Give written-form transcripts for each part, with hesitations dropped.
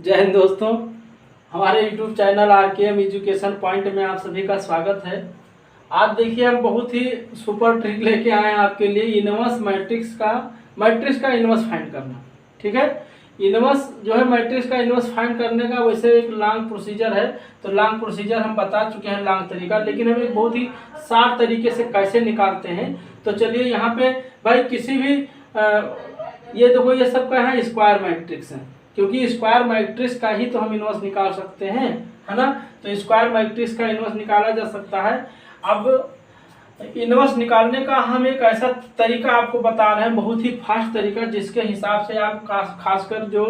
जय हिंद दोस्तों, हमारे YouTube channel RKM education point में आप सभी का स्वागत है। आज देखिए हम बहुत ही सुपर ट्रिक लेके आए हैं आपके लिए। इनवर्स मैट्रिक्स का इनवर्स फाइंड करना। ठीक है, इनवर्स जो है मैट्रिक्स का इनवर्स फाइंड करने का वैसे एक लॉन्ग प्रोसीजर है, तो लॉन्ग प्रोसीजर हम बता चुके हैं, लॉन्ग तरीका, लेकिन हम एक बहुत ही शार्ट तरीके से कैसे निकालते हैं। तो चलिए यहाँ पे भाई किसी भी ये देखो, ये सब क्या है, स्क्वायर मैट्रिक्स है, क्योंकि स्क्वायर मैट्रिक्स का ही तो हम इनवर्स निकाल सकते हैं, है ना। तो स्क्वायर मैट्रिक्स का इनवर्स निकाला जा सकता है। अब इनवर्स निकालने का हम एक ऐसा तरीका आपको बता रहे हैं, बहुत ही फास्ट तरीका, जिसके हिसाब से आप खासकर जो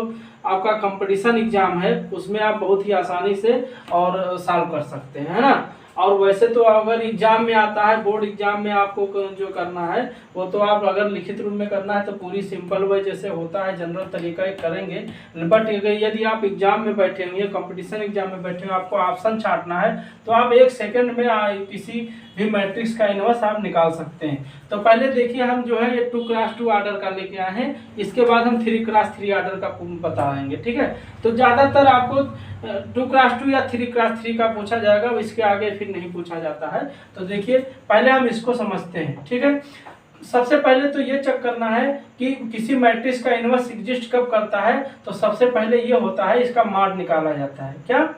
आपका कंपटीशन एग्जाम है उसमें आप बहुत ही आसानी से और सॉल्व कर सकते हैं, है ना। और वैसे तो अगर एग्जाम में आता है, बोर्ड एग्जाम में आपको जो करना है वो तो आप अगर लिखित रूप में करना है तो पूरी सिंपल वे जैसे होता है जनरल तरीका करेंगे। बट यदि आप एग्जाम में बैठे हुए हैं, कंपटीशन एग्जाम में बैठे हुए, आपको ऑप्शन छांटना है तो आप 1 सेकंड में किसी भी मैट्रिक्स का इनवर्स आप निकाल सकते हैं। तो पहले देखिए हम जो है ये 2x2 ऑर्डर का लेके आए हैं, इसके बाद हम 3x3 ऑर्डर का बताएंगे। ठीक है, तो ज़्यादातर आपको 2x2 या 3x3 का पूछा जाएगा, इसके आगे फिर नहीं पूछा जाता है। तो देखिए पहले हम इसको समझते हैं। ठीक है, सबसे पहले तो ये चेक करना है कि किसी मैट्रिक्स का इनवर्स एग्जिस्ट कब करता है। तो सबसे पहले ये होता है, इसका मॉड निकाला जाता है। क्या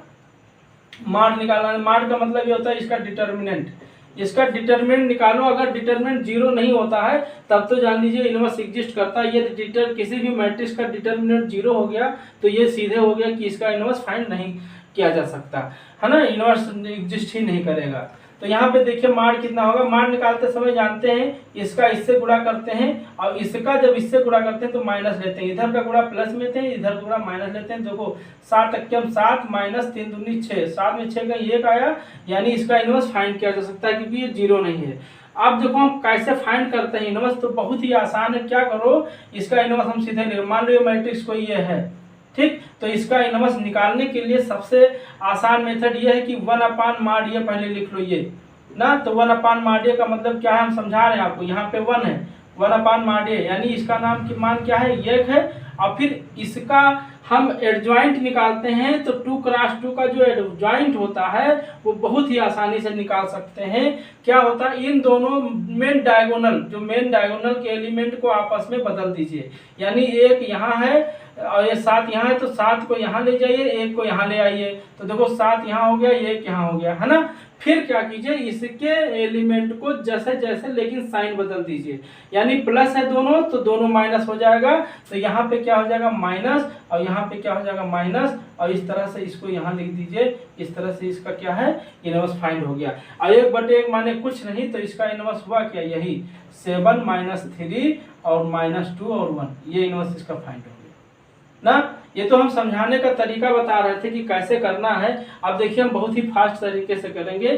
मॉड निकालना? मॉड का मतलब ये होता है इसका डिटर्मिनेंट। इसका डिटर्मिनेंट निकालो, अगर डिटर्मिनेंट 0 नहीं होता है तब तो जान लीजिए इनवर्स एग्जिस्ट करता है। ये किसी भी मैट्रिक्स का डिटर्मिनेंट 0 हो गया तो ये सीधे हो गया कि इसका इनवर्स फाइंड नहीं किया जा सकता, है ना, इनवर्स एग्जिस्ट ही नहीं करेगा। तो यहाँ पे देखिए मॉड कितना होगा। मॉड निकालते समय जानते हैं इसका इससे गुणा करते हैं, और इसका जब इससे गुणा करते हैं तो माइनस लेते हैं, इधर का गुणा प्लस में लेते हैं, इधर गुणा माइनस लेते हैं। देखो 7 × 7 - 3 दूनी 6, 7 में 6 का 1 आया, यानी इसका इनवर्स फाइंड किया जा सकता है क्योंकि ये 0 नहीं है। अब देखो हम कैसे फाइंड करते हैं इनवर्स, तो बहुत ही आसान है। क्या करो, इसका इनवर्स हम सीधे ले, मान लो मैट्रिक्स को ये है, ठीक, तो इसका इनवर्स निकालने के लिए सबसे आसान मेथड ये है कि 1/mod ये पहले लिख लो ये ना। तो 1/mod का मतलब क्या है, हम समझा रहे हैं आपको। यहाँ पे 1 है, 1/mod यानी इसका नाम की मान क्या है, 1 है। और फिर इसका हम एडजॉइंट निकालते हैं, तो 2x2 का जो एडजॉइंट होता है वो बहुत ही आसानी से निकाल सकते हैं। क्या होता है, इन दोनों मेन डायगोनल के एलिमेंट को आपस में बदल दीजिए। यानी 1 यहाँ है और ये 7 यहाँ है, तो 7 को यहाँ ले जाइए, 1 को यहाँ ले आइए, तो देखो 7 यहाँ हो गया, 1 यहाँ हो गया, है ना। फिर क्या कीजिए, इसके एलिमेंट को जैसे जैसे लेकिन साइन बदल दीजिए, यानी प्लस है दोनों तो दोनों माइनस हो जाएगा। तो यहाँ पे क्या हो जाएगा, माइनस, और यहाँ पे क्या हो जाएगा, माइनस, और इस तरह से इसको यहाँ लिख दीजिए। इस तरह से इसका क्या है, इनवर्स फाइंड हो गया। और 1/1 माने कुछ नहीं, तो इसका इनवर्स हुआ क्या, यही 7 - 3 और -2 और 1, ये इनवर्स इसका फाइंड हो गया ना। ये तो हम समझाने का तरीका बता रहे थे कि कैसे करना है। अब देखिए हम बहुत ही फास्ट तरीके से करेंगे,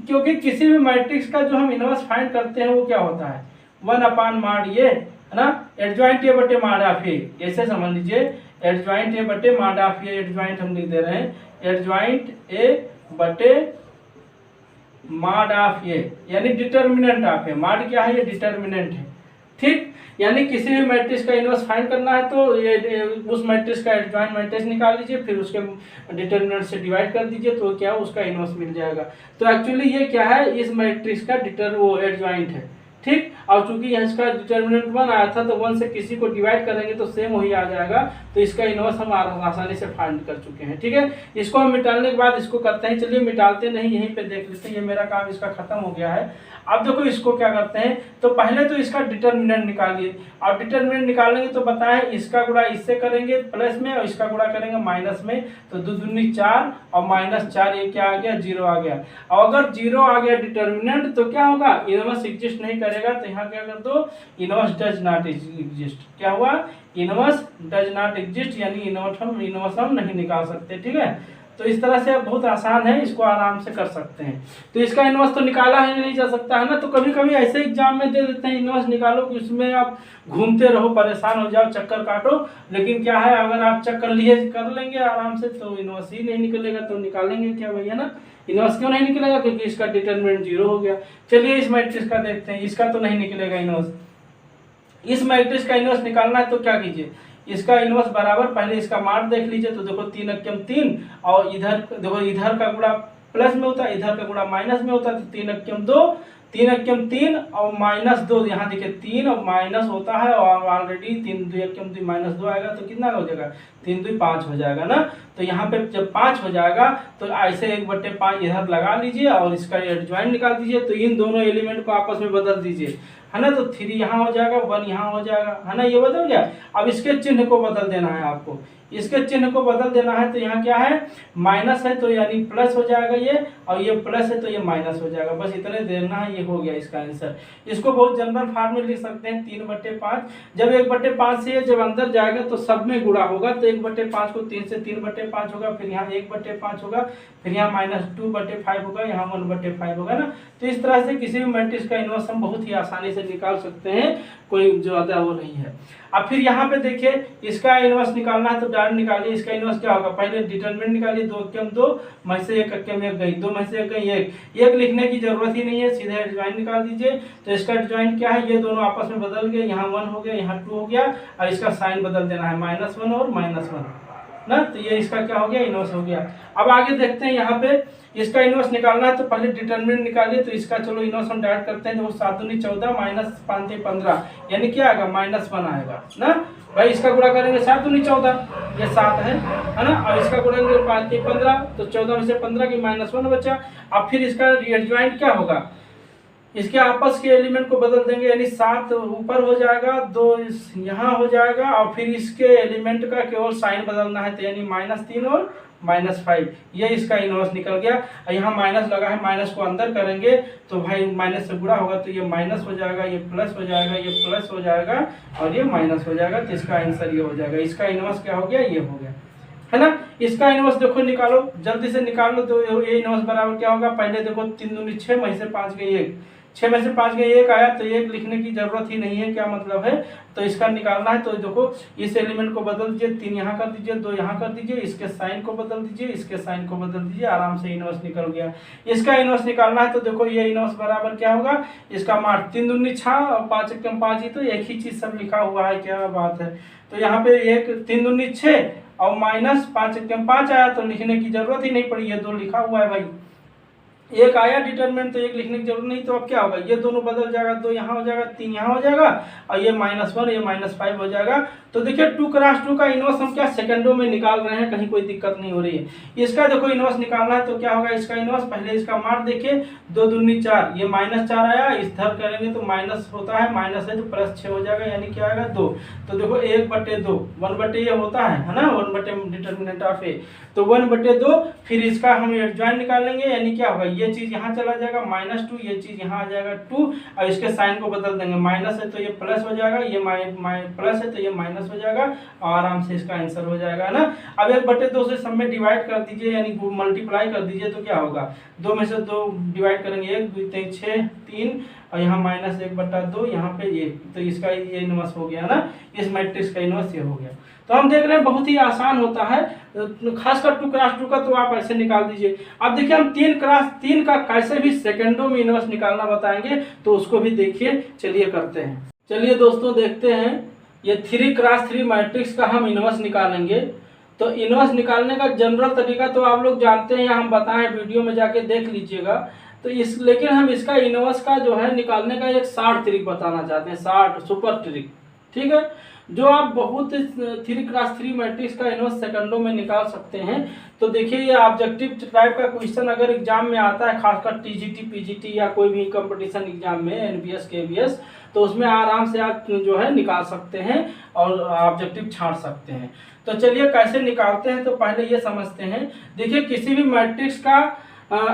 क्योंकि किसी भी मैट्रिक्स का जो हम इनवर्स फाइंड करते हैं वो क्या होता है, 1/mod ये, है ना, एडजॉइंट A बटे mod ऑफ A, ऐसे समझ लीजिए, एडजॉइंट A बटे mod ऑफ A, एडजॉइंट हम लिख दे रहे हैं, एडजॉइंट A बटे mod ऑफ A, यानी डिटर्मिनेंट ऑफ A। mod क्या है, ये डिटर्मिनेंट है, ठीक। यानी किसी भी मैट्रिक्स का इनवर्स फाइंड करना है तो ये उस मैट्रिक्स का एडजॉइंट मैट्रिक्स निकाल लीजिए, फिर उसके डिटर्मिनेंट से डिवाइड कर दीजिए, तो क्या उसका इनवर्स मिल जाएगा। तो एक्चुअली ये क्या है, इस मैट्रिक्स का एडजॉइंट है, ठीक। और चूंकि इसका डिटर्मिनेंट 1 आया था तो 1 से किसी को डिवाइड करेंगे तो सेम वही आ जाएगा, तो इसका इनवर्स हम आसानी से फाइंड कर चुके हैं। ठीक है, इसको हम मिटाने के बाद इसको करते हैं। चलिए मिटाते नहीं, यहीं पे देख लेते हैं, ये मेरा काम इसका खत्म हो गया है। अब देखो इसको क्या करते हैं, तो पहले तो इसका डिटर्मिनेंट निकालिए, और डिटर्मिनेंट निकालेंगे तो बताएं इसका गुणा इससे करेंगे प्लस में, और इसका गुणा करेंगे माइनस में, तो 2 दूनी 4 और -4, ये क्या आ गया, 0 आ गया। और अगर 0 आ गया डिटर्मिनेंट तो क्या होगा, इनवर्स एग्जिस्ट नहीं करेगा, तो यहाँ क्या कर दो, इनवर्स डज नॉट एग्जिस्ट। क्या हुआ, इनवर्स डज नॉट एग्जिस्ट, यानी इनवर्स हम नहीं निकाल सकते। ठीक है, तो इस तरह से बहुत आसान है, इसको आराम से कर सकते हैं। तो इसका इनवर्स तो निकाला ही नहीं जा सकता, है ना। तो कभी कभी ऐसे एग्जाम में दे देते हैं इनवर्स निकालो कि उसमें आप घूमते रहो, परेशान हो जाओ, चक्कर काटो। लेकिन क्या है, अगर आप चक्कर लिए कर लेंगे आराम से तो इनवर्स ही नहीं निकलेगा, तो निकालेंगे क्या भैया ना। इनवर्स क्यों नहीं निकलेगा, क्योंकि इसका डिटर्मिनेंट 0 हो गया। चलिए इस मैट्रिक्स का देखते हैं, इसका तो नहीं निकलेगा इनवर्स। इस मैट्रिक्स का इनवर्स निकालना है तो क्या कीजिए, इसका इनवर्स बराबर, पहले इसका मार्क देख लीजिए तो देखो 3 अक्यम 3, और इधर देखो इधर का गुणा प्लस में होता है, इधर का गुणा माइनस में होता है, तो 3 अक्यम 2, 3 अक्यम 3 और -2, यहाँ देखिए 3 और माइनस होता है, और ऑलरेडी 3 2 अक्यम 2 -2 आएगा तो कितना हो जाएगा, 3 2 5 हो जाएगा ना। तो यहाँ पे जब 5 हो जाएगा तो ऐसे 1/5 इधर लगा लीजिए और इसका एडजॉइंट निकाल दीजिए। तो इन दोनों एलिमेंट को आपस में बदल दीजिए, है ना। तो 3 यहाँ हो जाएगा, 1 यहाँ हो जाएगा, है ना, ये बदल गया। अब इसके चिन्ह को बदल देना है आपको, इसके चिन्ह को बदल देना है। तो यहाँ क्या है, माइनस है तो यानी प्लस हो जाएगा ये, और ये प्लस है तो ये माइनस हो जाएगा, बस इतने देना है, ये हो गया इसका आंसर। इसको बहुत जनरल फॉर्म में लिख सकते हैं 3/5। जब 1/5 से जब अंदर जाएगा तो सब में गुणा होगा, तो 1/5 को 3 से 3/5 होगा, फिर यहाँ 1/5 होगा, फिर यहाँ -2/5 होगा, यहाँ 1/5 होगा ना। तो इस तरह से किसी भी मैट्रिक्स का इनवर्स हम बहुत ही आसानी से निकाल सकते हैं, कोई ज़्यादा वो नहीं है। अब फिर यहाँ पे देखिए इसका इनवर्स निकालना है तो डायरेक्ट निकालिए। इसका इनवर्स क्या होगा, पहले डिटरमिनेंट निकालिए, 2 अक्यम 2 में से 1 अक्यम 1 गई, 2 में से 1 गई 1 लिखने की जरूरत ही नहीं है, सीधे एडजॉइंट निकाल दीजिए। तो इसका एडजॉइंट क्या है, ये दोनों आपस में बदल गए, यहाँ 1 हो गया, यहाँ 2 हो गया, और इसका साइन बदल देना है, -1 और -1 ना। तो ये इसका क्या हो गया, इनवर्स हो गया। अब आगे देखते हैं, यहाँ पे इसका इनवर्स निकालना है तो पहले डिटरमिनेंट निकालिए। तो इसका चलो इनवर्स हम डायरेक्ट करते हैं, देखो 7 दूनी 14 -5 3 15, यानी क्या आएगा, -1 आएगा ना भाई। इसका गुणा करेंगे 7 दूनी 14, ये 7 है ना। और इसका गुणा करेंगे 5 3 15, तो 14 में से 15 की -1 बचा। अब फिर इसका एडजॉइंट क्या होगा, इसके आपस के एलिमेंट को बदल देंगे, यानी 7 ऊपर हो जाएगा, 2 यहाँ हो जाएगा, और फिर इसके एलिमेंट का केवल साइन बदलना है, तो यानी -3 और -5, ये इसका इनवर्स निकल गया। और यहाँ माइनस लगा है, माइनस को अंदर करेंगे तो भाई माइनस से गुणा होगा, तो ये माइनस हो जाएगा, ये प्लस हो जाएगा, ये प्लस हो जाएगा, और ये माइनस हो जाएगा। तो इसका आंसर ये हो जाएगा। इसका इनवर्स क्या हो गया, ये हो गया, है ना। इसका इनवर्स देखो निकालो, जल्दी से निकाल लो। तो ये इनवर्स बराबर क्या होगा, पहले देखो 3 दूनी 6 में से 5 गई 1, 6 में से 5 गई 1 आया, तो 1 लिखने की जरूरत ही नहीं है, क्या मतलब है। तो इसका निकालना है तो देखो इस एलिमेंट को बदल दीजिए, 3 यहाँ कर दीजिए, 2 यहाँ कर दीजिए, इसके साइन को बदल दीजिए, इसके साइन को बदल दीजिए, आराम से इनवर्स निकल गया। इसका इनवर्स निकालना है तो देखो ये इनवर्स बराबर क्या होगा, इसका मार्क 3 दूनी 6 और 5 अक्यम 5 ही, तो एक ही चीज सब लिखा हुआ है, क्या बात है। तो यहाँ पे 3 दूनी 6 और -5 अक्यम 5 आया, तो लिखने की जरूरत ही नहीं पड़ी, ये 2 लिखा हुआ है भाई। 1 आया डिटरमिनेंट, तो 1 लिखने की जरूरत नहीं। तो अब क्या होगा, ये दोनों बदल जाएगा, 2 यहाँ हो जाएगा, 3 यहाँ हो जाएगा, और ये -1 ये -5 हो जाएगा। तो देखिए 2 क्रॉस 2 का इनवर्स हम क्या सेकंडों में निकाल रहे हैं, कहीं कोई दिक्कत नहीं हो रही है। इसका देखो इनवर्स निकालना है तो क्या होगा, इसका इनवर्स पहले इसका मार्क देखिए, 2 दूनी 4, ये -4 आया, इधर करेंगे तो माइनस होता है, माइनस है तो +6 हो जाएगा, यानी क्या आएगा 2। तो देखो 1/2, 1/, ये होता है ना, 1/, डिटरमिनेंट ऑफ ए, तो 1/2। फिर इसका हम एडजॉइंट निकालेंगे, यानी क्या होगा, ये चीज यहाँ चला जाएगा -2, ये चीज यहाँ आ जाएगा 2, और इसके साइन को बदल देंगे, माइनस है तो ये प्लस हो जाएगा, ये प्लस है तो ये माइनस हो जाएगा, और आराम से इसका आंसर हो जाएगा ना। अब 1/2 से सब में डिवाइड कर दीजिए, यानी मल्टीप्लाई कर दीजिए, तो क्या होगा, 2 में से 2 डिवाइड करेंगे, 1 2 3 6 3, और यहाँ -1/2, यहाँ पे 1, तो इसका ये इनवर्स हो गया ना, इस मैट्रिक्स का इनवर्स ये हो गया। तो हम देख रहे हैं बहुत ही आसान होता है, खासकर 2 क्रॉस 2 का तो आप ऐसे निकाल दीजिए। अब देखिए हम 3 क्रॉस 3 का कैसे भी सेकंडों में इनवर्स निकालना बताएंगे, तो उसको भी देखिए, चलिए करते हैं। चलिए दोस्तों देखते हैं, ये 3 क्रॉस 3 मैट्रिक्स का हम इनवर्स निकालेंगे। तो इनवर्स निकालने का जनरल तरीका तो आप लोग जानते हैं, या हम बताएं वीडियो में जाके देख लीजिएगा। तो लेकिन हम इसका इनवर्स का जो है निकालने का एक शॉर्ट ट्रिक बताना चाहते हैं, शॉर्ट सुपर ट्रिक, ठीक है, जो आप बहुत 3 क्रॉस 3 मैट्रिक्स का इनवर्स सेकंडों में निकाल सकते हैं। तो देखिए ये ऑब्जेक्टिव टाइप का क्वेश्चन अगर एग्जाम में आता है, खासकर टीजीटी पीजीटी या कोई भी कंपटीशन एग्जाम में, एनबीएस केबीएस, तो उसमें आराम से आप जो है निकाल सकते हैं और ऑब्जेक्टिव छांट सकते हैं। तो चलिए कैसे निकालते हैं, तो पहले ये समझते हैं। देखिए किसी भी मैट्रिक्स का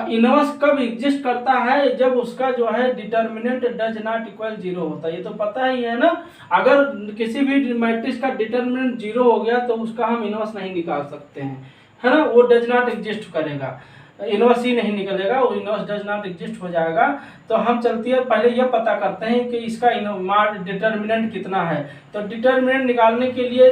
इनवर्स कब एग्जिस्ट करता है, जब उसका जो है डिटर्मिनेंट डज नॉट इक्वल 0 होता है, ये तो पता ही है ना। अगर किसी भी मैट्रिक्स का डिटर्मिनेंट 0 हो गया तो उसका हम इनवर्स नहीं निकाल सकते हैं, है ना, वो डज नॉट एग्जिस्ट करेगा, इनवर्स ही नहीं निकलेगा, वो इनवर्स डज नॉट एग्जिस्ट हो जाएगा। तो हम चलती है पहले ये पता करते हैं कि इसका डिटर्मिनेंट कितना है। तो डिटर्मिनेंट निकालने के लिए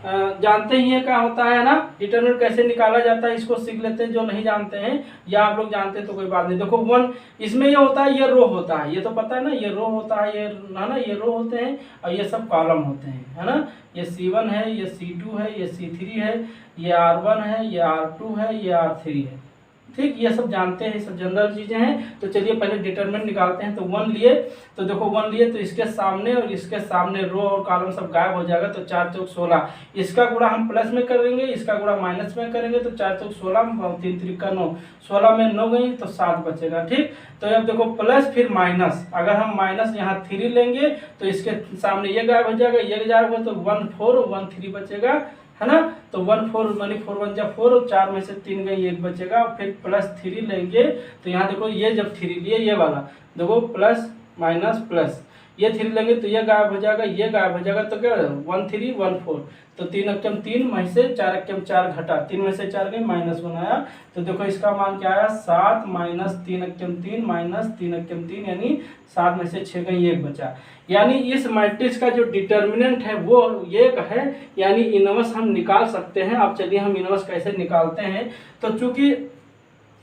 जानते ही है क्या होता है ना, डिटरमिनेंट कैसे निकाला जाता है, इसको सीख लेते हैं जो नहीं जानते हैं, या आप लोग जानते हैं तो कोई बात नहीं। देखो 1 इसमें ये होता है, ये रो होता है, ये तो पता है ना, ये रो होता है, ये है ना, ये रो होते हैं और ये सब कॉलम होते हैं, है ना। ये C1 है, ये C2 है, ये C3 है, ये R1 है, ये R2 है, ये R3 है, ठीक। ये सब जानते हैं, ये सब जनरल चीज़ें हैं। तो चलिए पहले डिटरमिनेंट निकालते हैं। तो 1 लिए, तो देखो 1 लिए तो इसके सामने और इसके सामने रो और कॉलम सब गायब हो जाएगा, तो 4 चौक 16। इसका गुणा हम प्लस में करेंगे, इसका गुणा माइनस में करेंगे, तो 4 चौक 16, 3 त्रिका 9, 16 में 9 गई तो 7 बचेगा, ठीक। तो अब देखो प्लस फिर माइनस, अगर हम माइनस यहाँ 3 लेंगे तो इसके सामने ये गायब हो जाएगा, ये गायब हो, तो 1 4 1 3 बचेगा, है ना। तो 1 4 मानी 4 1 जा 4, और 4 में से 3 गई 1 बचेगा। फिर प्लस 3 लेंगे तो यहाँ देखो ये जब 3 लिए, ये वाला देखो प्लस माइनस प्लस, ये 3 लेंगे तो ये गायब हो जाएगा, ये गायब हो जाएगा, तो क्या 1 3 1 4, तो 3 अक्कम 3 में से 4 अक्कम 4 घटा, 3 में से 4 गई -1 आया। तो देखो इसका मान क्या आया, 7 माइनस 3 अक्कम 3 माइनस 3 अक्कम 3, यानी 7 में से 6 गई 1 बचा। यानी इस मैट्रिक्स का जो डिटर्मिनेंट है वो ये है, यानी इनवर्स हम निकाल सकते हैं। अब चलिए हम इनवर्स कैसे निकालते हैं। तो चूंकि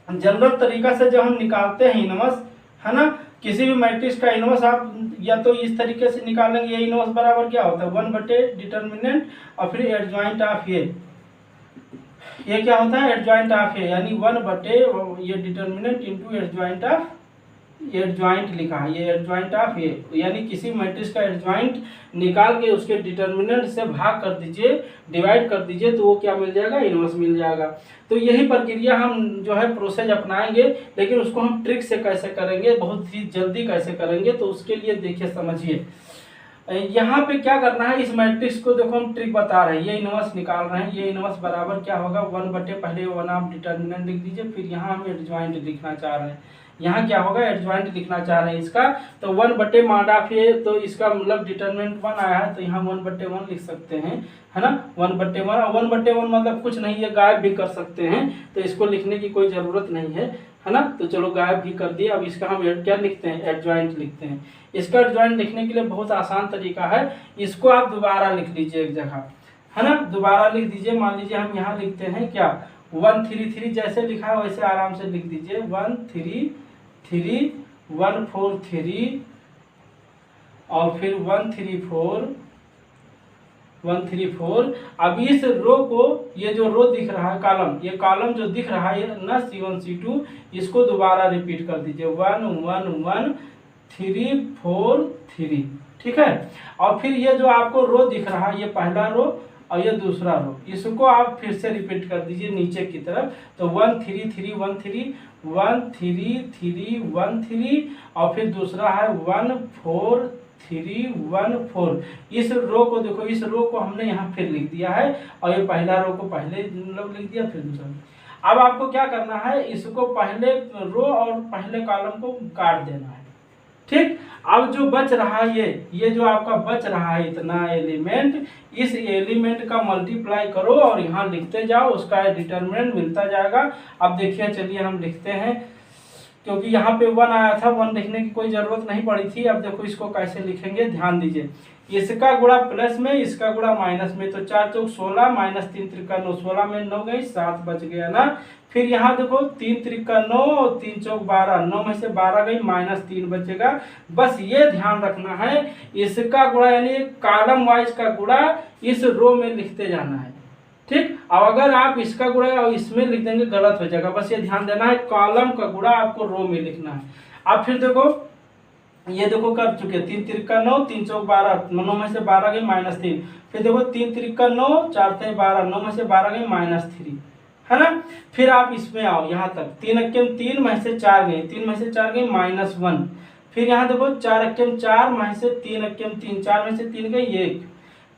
जनरल तरीका से जब हम निकालते हैं इनवर्स, है ना, किसी भी मैट्रिक्स का इनवर्स आप या तो इस तरीके से निकालेंगे, ये इनवर्स बराबर क्या होता है 1 बटे डिटर्मिनेंट और फिर एडजॉइंट ऑफ ये क्या होता है एडजॉइंट ऑफ ये, यानी 1 बटे ये determinant into adjoint of, adjoint लिखा है, ये एडजॉइंट ऑफ ये, यानी किसी मैट्रिक्स का एडजॉइंट निकाल के उसके डिटर्मिनेंट से भाग कर दीजिए, डिवाइड कर दीजिए, तो वो क्या मिल जाएगा, इनवर्स मिल जाएगा। तो यही प्रक्रिया हम जो है प्रोसेस अपनाएंगे, लेकिन उसको हम ट्रिक से कैसे करेंगे, बहुत ही जल्दी कैसे करेंगे, तो उसके लिए देखिए समझिए। यहाँ पे क्या करना है, इस मैट्रिक्स को देखो हम ट्रिक बता रहे हैं, ये इनवर्स निकाल रहे हैं। ये इनवर्स बराबर क्या होगा 1 बटे, पहले 1 आप डिटर्मिनेंट लिख दीजिए, फिर यहाँ हम एडजॉइंट लिखना चाह रहे हैं, यहाँ क्या होगा एडजॉइंट लिखना चाह रहे हैं इसका। तो 1 बटे मॉड ऑफ ये, तो इसका मतलब डिटर्मिनेंट 1 आया है, तो यहाँ 1 बटे 1 लिख सकते हैं, है ना। 1 बटे 1, और 1 बटे 1 मतलब कुछ नहीं, ये गायब भी कर सकते हैं, तो इसको लिखने की कोई ज़रूरत नहीं है ना। तो चलो गायब भी कर दिए। अब इसका हम क्या लिखते हैं, एडजॉइंट लिखते हैं। इसका एडजॉइंट लिखने के लिए बहुत आसान तरीका है, इसको आप दोबारा लिख लीजिए एक जगह, है ना, दोबारा लिख दीजिए। मान लीजिए हम यहाँ लिखते हैं क्या 1 3 3, जैसे लिखा है वैसे आराम से लिख दीजिए, 1 3 3 1 4 3 और फिर 1 3 4 1 3 4। अब इस रो को, ये जो रो दिख रहा है कॉलम, ये कॉलम जो दिख रहा है ना C1 C2, इसको दोबारा रिपीट कर दीजिए 1 1 1 3 4 3, ठीक है। और फिर ये जो आपको रो दिख रहा है, ये पहला रो और ये दूसरा रो, इसको आप फिर से रिपीट कर दीजिए नीचे की तरफ। तो 1 3 3 1 3 1 3 3 1 3, और फिर दूसरा है 1 4 3 1 4। इस रो को देखो, इस रो को हमने यहाँ फिर लिख दिया है, और ये पहला रो को पहले मतलब लिख दिया, फिर दूसरा। अब आपको क्या करना है, इसको पहले रो और पहले कॉलम को काट देना है, ठीक। अब जो बच रहा है ये जो आपका बच रहा है इतना एलिमेंट, इस एलिमेंट का मल्टीप्लाई करो और यहाँ लिखते जाओ, उसका डिटर्मिनेंट मिलता जाएगा। अब देखिए चलिए हम लिखते हैं, क्योंकि यहाँ पे 1 आया था, 1 लिखने की कोई ज़रूरत नहीं पड़ी थी। अब देखो इसको कैसे लिखेंगे, ध्यान दीजिए, इसका गुणा प्लस में, इसका गुणा माइनस में, तो 4 चौक 16 माइनस 3 त्रिका 9, 16 में 9 गई 7 बच गया ना। फिर यहाँ देखो 3 त्रिका 9 और 3 चौक 12, 9 में से 12 गई -3 बचेगा। बस ये ध्यान रखना है, इसका गुणा यानी कॉलम वाइज का गुणा इस रो में लिखते जाना है, ठीक। अब अगर आप इसका गुणा और इसमें लिख देंगे गलत हो जाएगा, बस ये ध्यान देना है, कॉलम का गुणा आपको रो में लिखना है। अब फिर देखो ये देखो कर चुके 3 त्रिका 9 3 चौक 12, 9 में से 12 गई -3, फिर देखो 3 त्रिका 9 4 थे 12, 9 में से 12 गई -3, है ना। फिर आप इसमें आओ यहाँ तक, 3 अक्कम 3 में से 4 गई, 3 में से 4 गई -1। फिर यहाँ देखो 4 अक्कम 4 में से 3 अक्कम 3, 4 में से 3 गई 1।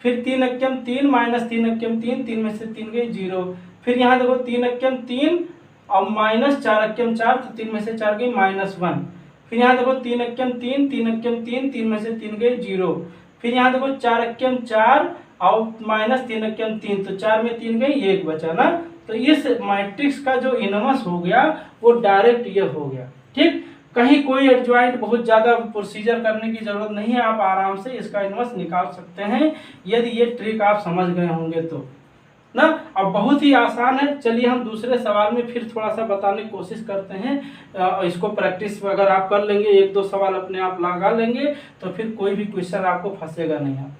फिर 3 अक्कम 3 माइनस 3 अक्कम 3, 3 में से 3 गई 0। फिर यहाँ देखो 3 अक्कम 3 और माइनस 4 अक्कम 4, तो 3 में से 4 गई -1। फिर यहाँ देखो 3 अक्कम 3 3 अक्कम 3, 3 में से 3 गई 0। फिर यहाँ देखो 4 अक्कम 4 और -3 अक्कम 3, तो 4 में 3 गई 1 बचा ना। तो इस मैट्रिक्स का जो इनवर्स हो गया वो डायरेक्ट ये हो गया, ठीक। कहीं कोई एडजॉइंट बहुत ज़्यादा प्रोसीजर करने की ज़रूरत नहीं है, आप आराम से इसका इन्वर्स निकाल सकते हैं यदि ये ट्रिक आप समझ गए होंगे तो ना। अब बहुत ही आसान है। चलिए हम दूसरे सवाल में फिर थोड़ा सा बताने की कोशिश करते हैं। इसको प्रैक्टिस अगर आप कर लेंगे, एक दो सवाल अपने आप लगा लेंगे तो फिर कोई भी क्वेश्चन आपको फंसेगा नहीं आप।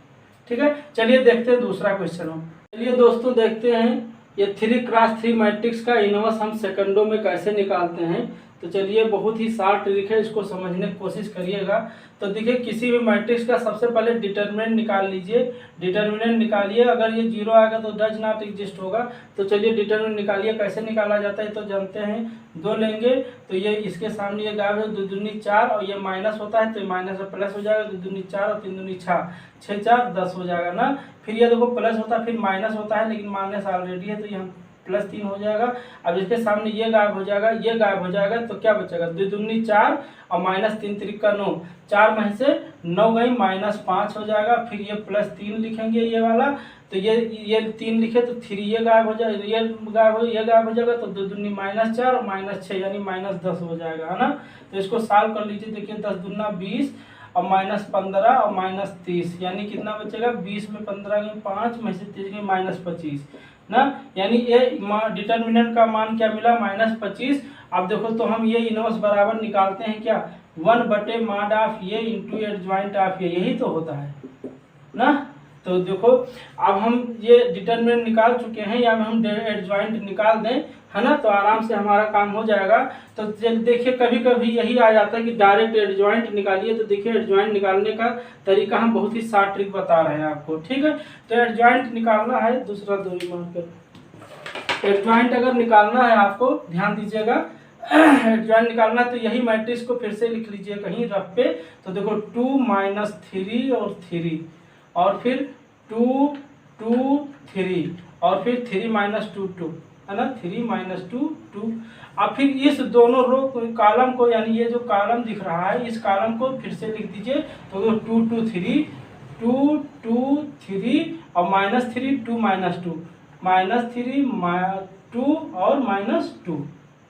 ठीक है, चलिए देखते हैं दूसरा क्वेश्चन हम। चलिए दोस्तों देखते हैं ये 3x3 मैट्रिक्स का इन्वर्स हम सेकंडों में कैसे निकालते हैं। तो चलिए बहुत ही शार्ट ट्रिक है, इसको समझने की कोशिश करिएगा। तो देखिए किसी भी मैट्रिक्स का सबसे पहले डिटर्मिनेंट निकाल लीजिए। डिटर्मिनेंट निकालिए, अगर ये 0 आएगा तो डज नॉट एग्जिस्ट होगा। तो चलिए डिटर्मिनेंट निकालिए, कैसे निकाला जाता है तो जानते हैं। 2 लेंगे तो ये इसके सामने ये गायब है, 2 दूनी 4 और ये माइनस होता है तो ये माइनस में प्लस हो जाएगा, 2 दूनी 4 और 3 दूनी 6, 6 4 10 हो जाएगा ना। फिर ये देखो प्लस होता है फिर माइनस होता है, लेकिन माइनस ऑलरेडी है तो यहाँ +3 हो जाएगा। अब इसके सामने ये गायब हो जाएगा, ये गायब हो जाएगा तो क्या बचेगा, 2 दूनी 4 और -3 त्रिका 9, 4 में से 9 गई -5 हो जाएगा। फिर ये +3 लिखेंगे ये वाला, तो ये 3 लिखे तो 3 ये गायब हो जाएगा, ये गायब हो जाएगा तो 2 दूनी -4 और -6 यानी -10 हो जाएगा, है ना। तो इसको सॉल्व कर लीजिए। देखिए 10 दूना 20 और -15 और -30 यानी कितना बचेगा, 20 में 15 गई 5 में से 30 गई -25 ना। यानी ये डिटर्मिनेंट का मान क्या मिला, -25। अब देखो तो हम ये इनवर्स बराबर निकालते हैं क्या, 1/mod ऑफ ये इंटू एडजॉइंट ऑफ ये, यही तो होता है ना। तो देखो अब हम ये डिटर्मिनेंट निकाल चुके हैं, या हम एडजॉइंट निकाल दें, है ना, तो आराम से हमारा काम हो जाएगा। तो देखिए कभी कभी यही आ जाता है कि डायरेक्ट एडजॉइंट निकालिए। तो देखिए एडजॉइंट निकालने का तरीका हम बहुत ही शार्ट ट्रिक बता रहे हैं आपको, ठीक है। तो एडजॉइंट निकालना है, दूसरा दूरी मार्कर। एडजॉइंट अगर निकालना है आपको, ध्यान दीजिएगा, एडजॉइंट निकालना है तो यही मैट्रिक्स को फिर से लिख लीजिए कहीं रफ पे। तो देखो 2 -3 और 3 और फिर 2 2 3 और फिर 3 -2 2, है ना, 3 -2 2। अब फिर इस दोनों रो कॉलम को, यानी ये जो कॉलम दिख रहा है इस कॉलम को फिर से लिख दीजिए। तो 2 2 3 2 2 3 और -3 2 -2 -3 2 और -2,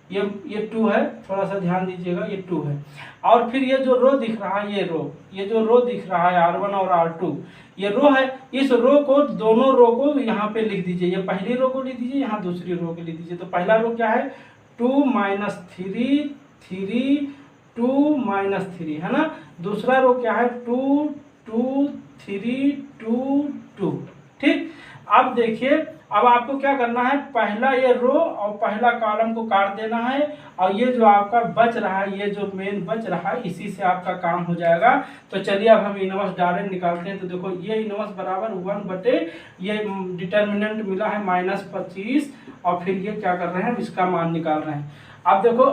ये 2 है, थोड़ा सा ध्यान दीजिएगा, ये 2 है। और फिर ये जो रो दिख रहा है, ये जो रो दिख रहा है R1 और R2, ये रो है। इस रो को, दोनों रो को यहाँ पे लिख दीजिए। ये पहली रो को लिख दीजिए, यहाँ दूसरी रो को लिख दीजिए। तो पहला रो क्या है, 2 -3 3 2 -3, है ना। दूसरा रो क्या है, 2 2 3 2 2, ठीक। अब देखिए अब आपको क्या करना है, पहला ये रो और पहला कॉलम को काट देना है, और ये जो आपका बच रहा है, ये जो मेन बच रहा है, इसी से आपका काम हो जाएगा। तो चलिए अब हम इनवर्स डायरेक्ट निकालते हैं। तो देखो ये इनवर्स बराबर 1/, ये डिटर्मिनेंट मिला है -25, और फिर ये क्या कर रहे हैं, इसका मान निकाल रहे हैं। अब देखो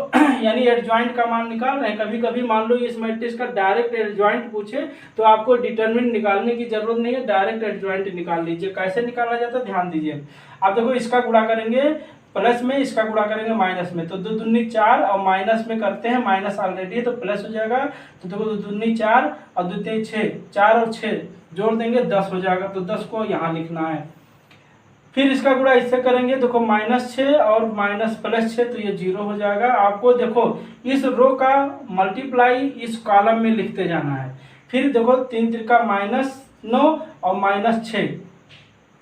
यानी एडजॉइंट का मान निकाल रहे हैं। कभी कभी मान लो इस मैट्रिक्स का डायरेक्ट एडजॉइंट पूछे तो आपको डिटरमिनेंट निकालने की जरूरत नहीं है, डायरेक्ट एडजॉइंट निकाल लीजिए। कैसे निकाला जाता है ध्यान दीजिए। अब देखो इसका गुणा करेंगे प्लस में, इसका गुणा करेंगे माइनस में। तो 2 दूनी 4 और माइनस में करते हैं, माइनस ऑलरेडी है तो प्लस हो जाएगा। तो देखो 2 दूनी 4 और 2 3 6, 4 और 6 जोड़ देंगे 10 हो जाएगा। तो 10 को यहाँ लिखना है। फिर इसका गुणा इससे करेंगे, देखो -6 और -+6 तो ये 0 हो जाएगा। आपको देखो इस रो का मल्टीप्लाई इस कॉलम में लिखते जाना है। फिर देखो 3 त्रिका -9 और -6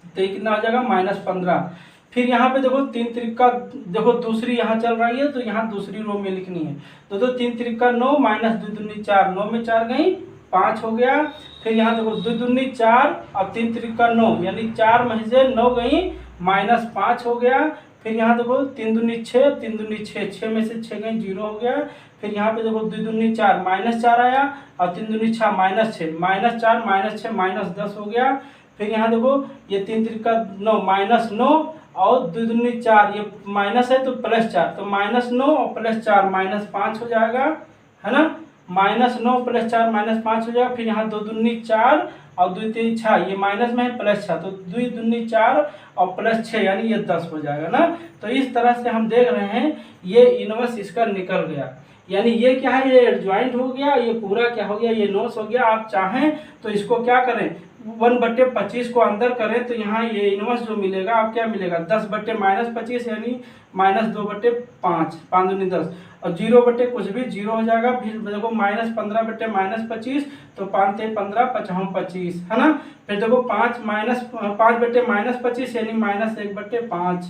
तो ये कितना हो जाएगा, -15। फिर यहाँ पे देखो 3 त्रिका, देखो दूसरी यहाँ चल रही है तो यहाँ दूसरी रो में लिखनी है। तो 3 त्रिका 9 -2 दूनी 4, 9 में 4 गई 5 हो गया। फिर यहाँ देखो 2 दूनी 4 और 3 त्रिका 9 यानी 4 में से 9 गई -5 हो गया। फिर यहाँ देखो 3 दूनी 6, 3 दूनी 6, 6 में से 6 गई 0 हो गया। फिर यहाँ पे देखो 2 दूनी 4 -4 आया और 3 दूनी 6 -6, -4 -6 -10 हो गया। फिर यहाँ देखो ये 3 त्रिका 9 -9 और 2 दूनी 4, ये माइनस है तो +4, तो -9 और +4 -5 हो जाएगा, है ना। -9 +4 -5 हो जाएगा। फिर यहाँ 2 दूनी 4 और 2 3 6, ये माइनस में है +6, तो 2 दूनी 4 और +6 यानी ये 10 हो जाएगा ना। तो इस तरह से हम देख रहे हैं ये इनवर्स इसका निकल गया। यानी ये क्या है, ये एडजॉइंट हो गया, ये पूरा क्या हो गया, ये इनवर्स हो गया। आप चाहें तो इसको क्या करें, 1/25 को अंदर करें तो यहाँ ये इनवर्स जो मिलेगा आप क्या मिलेगा, 10/-25 यानी -2/5, 5 दूनी 10। और 0 बटे कुछ भी 0 हो जाएगा। फिर देखो -15 बटे -25 तो 5 × 15 = 25 है ना। फिर देखो 5 बटे -25 यानी -1/5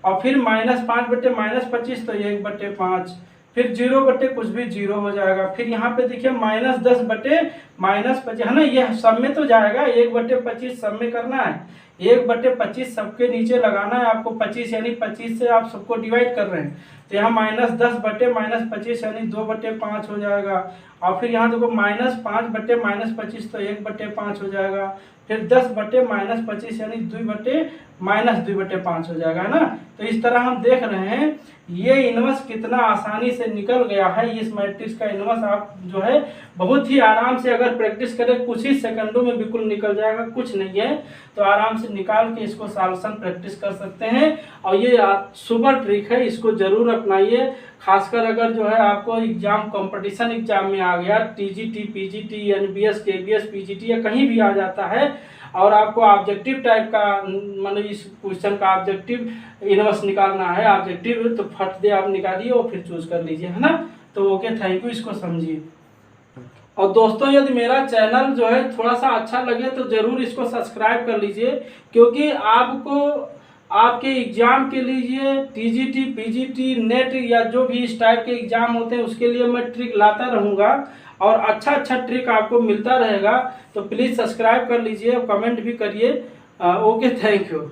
और फिर -5 बटे -25 तो 1/5। फिर 0 बटे कुछ भी 0 हो जाएगा। फिर यहाँ पे देखिए -10 बटे -25 है ना, ये सब में तो जाएगा, 1/25 सब में करना है, 1/25 सबके नीचे लगाना है आपको। 25 यानी 25 से आप सबको डिवाइड कर रहे हैं तो यहाँ -10 बटे -25 यानी 2/5 हो जाएगा। और फिर यहाँ देखो -5 बटे -25 तो 1/5 हो जाएगा। फिर 10 बटे -25 यानी 2/5 हो जाएगा, है ना। तो इस तरह हम देख रहे हैं ये इनवर्स कितना आसानी से निकल गया है। इस मैट्रिक्स का इनवर्स आप जो है बहुत ही आराम से अगर प्रैक्टिस करें कुछ ही सेकंडों में बिल्कुल निकल जाएगा, कुछ नहीं है। तो आराम से निकाल के इसको सॉल्यूशन प्रैक्टिस कर सकते हैं और ये सुपर ट्रिक है, इसको जरूर अपनाइए। खासकर अगर जो है आपको एग्जाम कंपटीशन एग्जाम में आ गया, TGT, PGT, NBS, KBS, PGT या कहीं भी आ जाता है और आपको ऑब्जेक्टिव टाइप का मतलब इस क्वेश्चन का ऑब्जेक्टिव इनवर्स निकालना है, ऑब्जेक्टिव तो फट दे आप निकालिए और फिर चूज कर लीजिए, है ना। तो ओके, थैंक यू, इसको समझिए। और दोस्तों यदि मेरा चैनल जो है थोड़ा सा अच्छा लगे तो ज़रूर इसको सब्सक्राइब कर लीजिए, क्योंकि आपको आपके एग्ज़ाम के लिए टीजीटी, पीजीटी, नेट या जो भी इस टाइप के एग्ज़ाम होते हैं उसके लिए मैं ट्रिक लाता रहूँगा और अच्छा अच्छा ट्रिक आपको मिलता रहेगा। तो प्लीज़ सब्सक्राइब कर लीजिए और कमेंट भी करिए। Okay, thank you.